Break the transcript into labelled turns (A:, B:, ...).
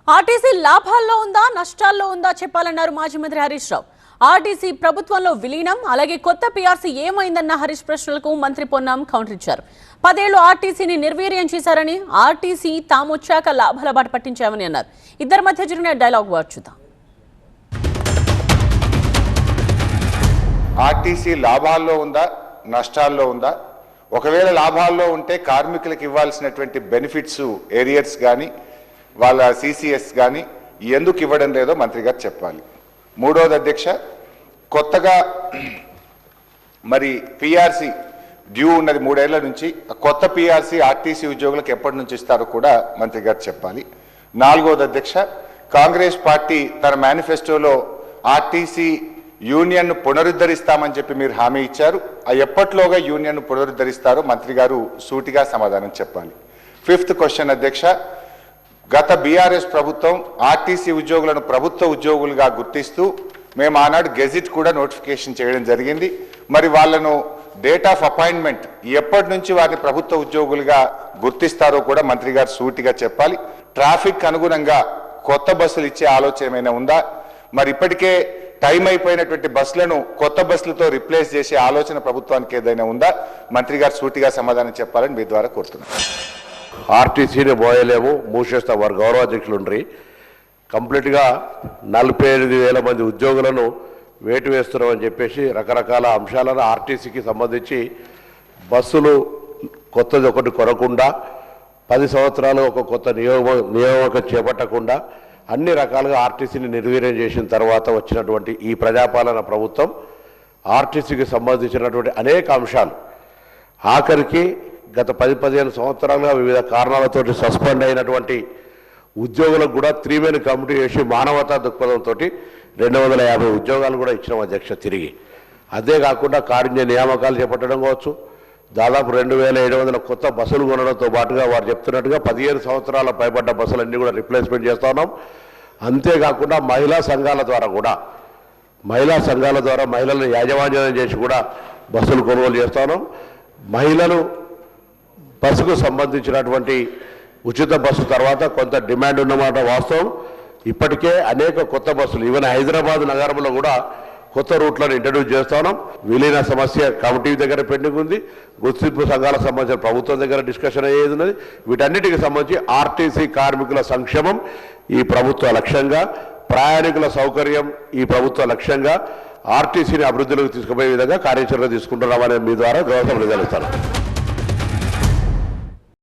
A: RTC లాభాల్లో ఉందా నష్టాల్లో ఉందా చెప్పాలన్నారు మాజీ మంత్రి హరీష్ రావు. ఆర్టీసీ ప్రభుత్వంలో విలీనం అలాగే కొత్త పీఆర్సీ ఏమైందన్న హరీష్ ప్రశ్నలకు మంత్రి పొన్నం కౌంటర్ ఇచ్చారు. 10 ఏళ్లు ఆర్టీసీని నిర్వీర్యం చేశారని, ఆర్టీసీ తామొచ్చాక లాభాల బాట పట్టించామని అన్నారు. ఇద్దరి మధ్య జరిగిన డైలాగ్ చూద్దాం.
B: ఆర్టీసీ లాభాల్లో ఉందా నష్టాల్లో ఉందా? ఒకవేళ లాభాల్లో ఉంటే కార్మికులకు ఇవ్వాల్సినటువంటి బెనిఫిట్స్ ఏరియర్స్ కానీ వాళ్ళ సిసిఎస్ కానీ ఎందుకు ఇవ్వడం లేదో మంత్రి గారు చెప్పాలి. మూడోది అధ్యక్ష, కొత్తగా మరి పిఆర్సీ డ్యూ ఉన్నది 3 ఏళ్ల నుంచి. కొత్త పిఆర్సీ ఆర్టీసీ ఉద్యోగులకు ఎప్పటి నుంచి ఇస్తారో కూడా మంత్రి గారు చెప్పాలి. నాలుగోది అధ్యక్ష, కాంగ్రెస్ పార్టీ తన మేనిఫెస్టోలో ఆర్టీసీ యూనియన్ను పునరుద్ధరిస్తామని చెప్పి మీరు హామీ ఇచ్చారు. ఎప్పట్లోగా యూనియన్ను పునరుద్ధరిస్తారో మంత్రి గారు సూటిగా సమాధానం చెప్పాలి. 5th క్వశ్చన్ అధ్యక్ష, గత బీఆర్ఎస్ ప్రభుత్వం ఆర్టీసీ ఉద్యోగులను ప్రభుత్వ ఉద్యోగులుగా గుర్తిస్తూ మేము ఆనాడు గెజిట్ కూడా నోటిఫికేషన్ చేయడం జరిగింది. మరి వాళ్ళను డేట్ ఆఫ్ అపాయింట్మెంట్ ఎప్పటి నుంచి వారిని ప్రభుత్వ ఉద్యోగులుగా గుర్తిస్తారో కూడా మంత్రి గారు సూటిగా చెప్పాలి. ట్రాఫిక్ అనుగుణంగా కొత్త బస్సులు ఇచ్చే ఆలోచన ఏమైనా ఉందా? మరి ఇప్పటికే టైం అయిపోయినటువంటి బస్సులను కొత్త బస్సులతో రిప్లేస్ చేసే ఆలోచన ప్రభుత్వానికి ఏదైనా ఉందా? మంత్రి గారు సూటిగా సమాధానం చెప్పాలని మీ ద్వారా కోరుతున్నాను.
C: ఆర్టీసీని పోయలేము, మూసేస్తాం. వారు గౌరవ అధ్యక్షులు ఉండ్రి కంప్లీట్గా 45,000 మంది ఉద్యోగులను వేటు వేస్తున్నామని చెప్పేసి రకరకాల అంశాలను ఆర్టీసీకి సంబంధించి బస్సులు కొత్తది ఒకటి కొనకుండా 10 సంవత్సరాలు ఒక కొత్త నియామకం చేపట్టకుండా అన్ని రకాలుగా ఆర్టీసీని నిర్వీర్యం చేసిన తర్వాత వచ్చినటువంటి ఈ ప్రజాపాలన ప్రభుత్వం ఆర్టీసీకి సంబంధించినటువంటి అనేక అంశాలు ఆఖరికి గత 10-15 సంవత్సరాలుగా వివిధ కారణాలతో సస్పెండ్ అయినటువంటి ఉద్యోగులకు కూడా 3-man కమిటీ వేసి మానవతా దృక్పథంతో 250 ఉద్యోగాలు కూడా ఇచ్చిన అధ్యక్ష తిరిగి. అంతేకాకుండా కారుణ్య నియామకాలు చేపట్టడం కావచ్చు, దాదాపు 2,700 కొత్త బస్సులు కొనడంతో పాటుగా వారు చెప్తున్నట్టుగా 15 సంవత్సరాల పైబడ్డ బస్సులన్నీ కూడా రిప్లేస్మెంట్ చేస్తూ ఉన్నాం. అంతేకాకుండా మహిళా సంఘాల ద్వారా మహిళలను యాజమాన్యం చేసి కూడా బస్సులు కొనుగోలు చేస్తూ ఉన్నాం. మహిళలు బస్సుకు సంబంధించినటువంటి ఉచిత బస్సు తర్వాత కొంత డిమాండ్ ఉన్నమాట వాస్తవం. ఇప్పటికే అనేక కొత్త బస్సులు ఈవెన్ హైదరాబాద్ నగరంలో కూడా కొత్త రూట్లను ఇంట్రడ్యూస్ చేస్తున్నాం. విలీన సమస్య కమిటీ దగ్గర పెండింగ్ ఉంది. గుర్తింపు సంఘాలకు సంబంధించిన ప్రభుత్వం దగ్గర డిస్కషన్ అయ్యేది ఉన్నది. వీటన్నిటికి సంబంధించి ఆర్టీసీ కార్మికుల సంక్షేమం ఈ ప్రభుత్వ లక్ష్యంగా, ప్రయాణికుల సౌకర్యం ఈ ప్రభుత్వ లక్ష్యంగా, ఆర్టీసీని అభివృద్ధిలోకి తీసుకుపోయే విధంగా కార్యాచరణ తీసుకుంటున్నామని మీ ద్వారా గౌరవం తెలుస్తాను.